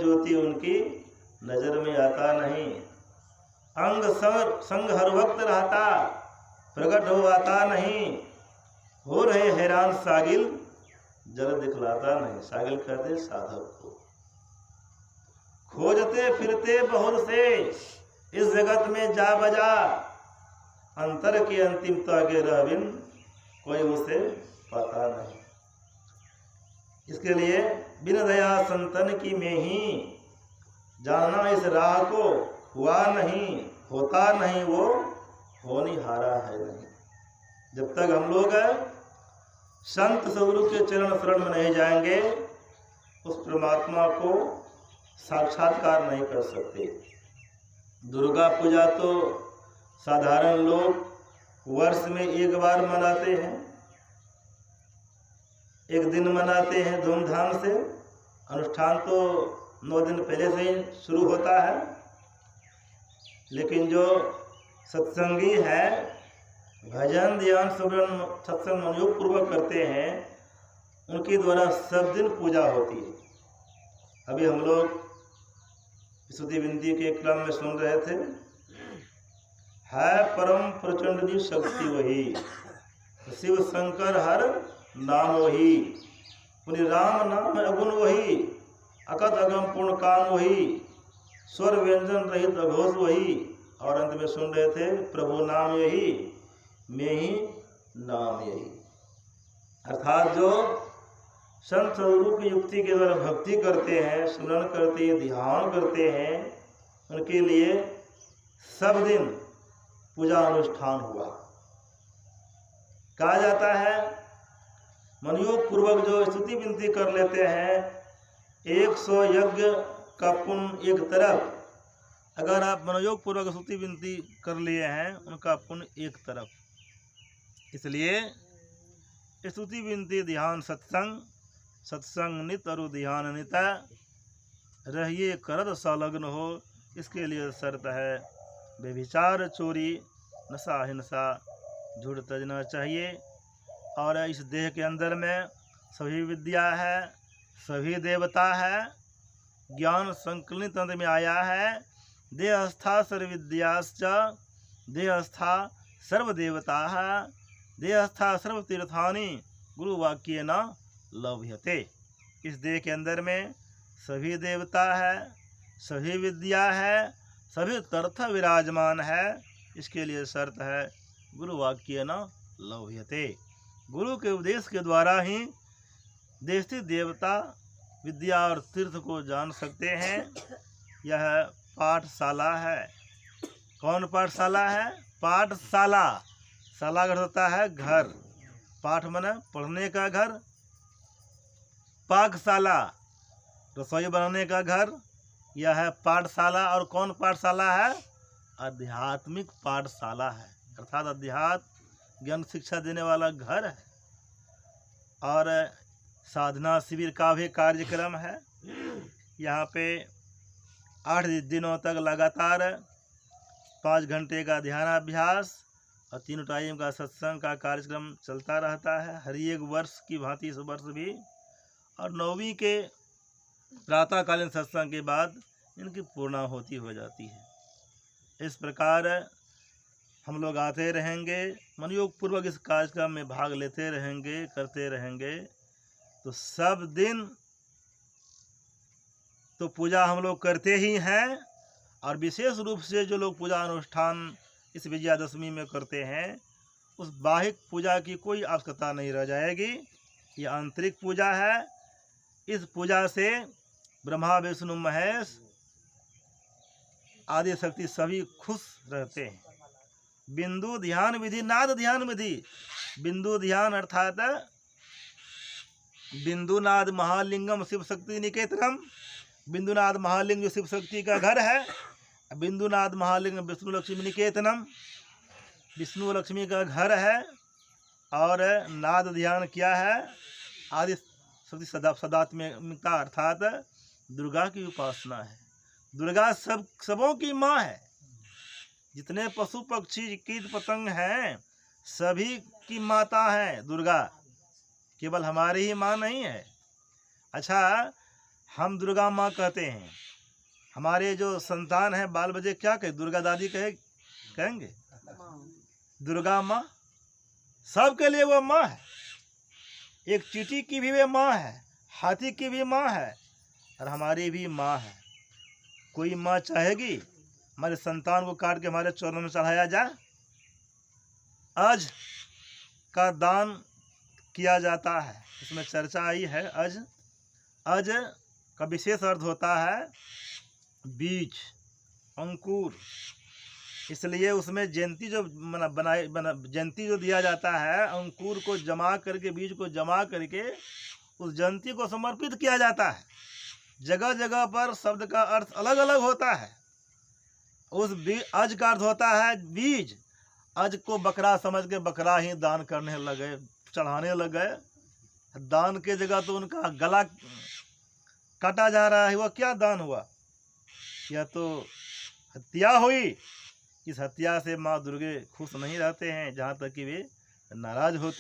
ज्योति उनकी नजर में आता नहीं। अंग संग हर वक्त रहता, प्रकट हो आता नहीं। हो रहे हैरान सागिल, जल दिखलाता नहीं। सागिल कहते साधक को। खोजते फिरते बहुत से इस जगत में जा बजा, अंतर की अंतिमता के रविन कोई उसे पता नहीं। इसके लिए बिन दया संतन की में ही जानना इस राह को हुआ नहीं, होता नहीं, वो होनिहारा है नहीं। जब तक हम लोग संत सदगुरु के चरण शरण में नहीं जाएंगे, उस परमात्मा को साक्षात्कार नहीं कर सकते। दुर्गा पूजा तो साधारण लोग वर्ष में एक बार मनाते हैं, एक दिन मनाते हैं धूमधाम से। अनुष्ठान तो 9 दिन पहले से ही शुरू होता है, लेकिन जो सत्संगी है भजन ध्यान सुमरन सत्संग मनयोग पूर्वक करते हैं, उनके द्वारा सब दिन पूजा होती है। अभी हम लोग स्तुति विनती के क्रम में सुन रहे थे, है परम प्रचंड शक्ति वही, शिव शंकर हर नाम वही, पुनि राम नाम अगुण वही, अकत अगम पूर्ण काम वही, स्वर व्यंजन रहित अघोष वही। और अंत में सुन रहे थे, प्रभु नाम यही, मैं ही नाम यही। अर्थात जो संत सदगुरु की युक्ति के द्वारा भक्ति करते हैं, स्मरण करते हैं, ध्यान करते हैं, उनके लिए सब दिन पूजा अनुष्ठान हुआ। कहा जाता है मनयोग पूर्वक जो स्तुति विनती कर लेते हैं, 100 यज्ञ का पुण्य एक तरफ। अगर आप मनोयोग पूर्वक स्तुति विनती कर लिए हैं, उनका पुण्य एक तरफ। इसलिए स्तुति विनती ध्यान सत्संग, सत्संग नित और ध्यान नित रहिए करत संलग्न हो। इसके लिए शर्त है व्यभिचार चोरी नशा हिंसा झूठ तजना चाहिए। और इस देह के अंदर में सभी विद्या है, सभी देवता है, ज्ञान संकलित अंत में आया है। देहस्था सर्वविद्याश्च देहस्था सर्वदेवता, देहस्था सर्वतीर्थानि गुरुवाक्य न लभ्यते। इस देह के अंदर में सभी देवता है, सभी विद्या है, सभी तीर्थ विराजमान है। इसके लिए शर्त है गुरुवाक्य न लभ्यते। गुरु के उपदेश के द्वारा ही देशी देवता विद्या और तीर्थ को जान सकते हैं। यह पाठशाला है। कौन पाठशाला है? पाठशाला। शाला घर होता है घर, पाठ माने पढ़ने का घर, पाकशाला रसोई बनाने का घर, यह है पाठशाला। और कौन पाठशाला है? आध्यात्मिक पाठशाला है, अर्थात अध्यात्म ज्ञान शिक्षा देने वाला घर है। और साधना शिविर का भी कार्यक्रम है। यहाँ पे 8 दिनों तक लगातार 5 घंटे का ध्यानाभ्यास और 3 टाइम का सत्संग का कार्यक्रम चलता रहता है। हर एक वर्ष की भांति इस वर्ष भी। और 9वीं के प्रातःकालीन सत्संग के बाद इनकी पूर्णाहुति हो जाती है। इस प्रकार हम लोग आते रहेंगे, मनयोग पूर्वक इस कार्यक्रम में भाग लेते रहेंगे, करते रहेंगे। तो सब दिन तो पूजा हम लोग करते ही हैं। और विशेष रूप से जो लोग पूजा अनुष्ठान इस विजयादशमी में करते हैं, उस बाहिक पूजा की कोई आवश्यकता नहीं रह जाएगी। यह आंतरिक पूजा है। इस पूजा से ब्रह्मा विष्णु महेश आदि शक्ति सभी खुश रहते हैं। बिंदु ध्यान विधि नाद ध्यान विधि। बिंदु ध्यान अर्थात बिंदुनाद महालिंगम शिव शक्ति निकेतनम। बिंदुनाद महालिंग जो शिव शक्ति का घर है, बिंदुनाद महालिंग विष्णु लक्ष्मी निकेतनम विष्णु लक्ष्मी का घर है। और नाद ध्यान क्या है? आदि शक्ति सदात्मिकता अर्थात दुर्गा की उपासना है। दुर्गा सबों की माँ है। जितने पशु पक्षी कीट पतंग हैं, सभी की माता है दुर्गा, केवल हमारी ही माँ नहीं है। अच्छा, हम दुर्गा माँ कहते हैं। हमारे जो संतान है, बाल बच्चे क्या कहे? दुर्गा दादी कहेंगे। दुर्गा माँ सबके लिए वो माँ है। एक चींटी की भी वो माँ है, हाथी की भी माँ है, और हमारी भी माँ है। कोई माँ चाहेगी हमारे संतान को काट के हमारे चरणों में चढ़ाया जाए? आज का दान किया जाता है, इसमें चर्चा आई है। अज का विशेष अर्थ होता है बीज, अंकुर। इसलिए उसमें जयंती जो जयंती जो दिया जाता है, अंकुर को जमा करके, बीज को जमा करके उस जयंती को समर्पित किया जाता है। जगह जगह पर शब्द का अर्थ अलग अलग होता है। उस अज का अर्थ होता है बीज। अज को बकरा समझ के बकरा ही दान करने लगे, चढ़ाने लगे। दान के जगह तो उनका गला काटा जा रहा है। वह क्या दान हुआ? यह तो हत्या हुई। इस हत्या से माँ दुर्गे खुश नहीं रहते हैं, जहाँ तक कि वे नाराज होती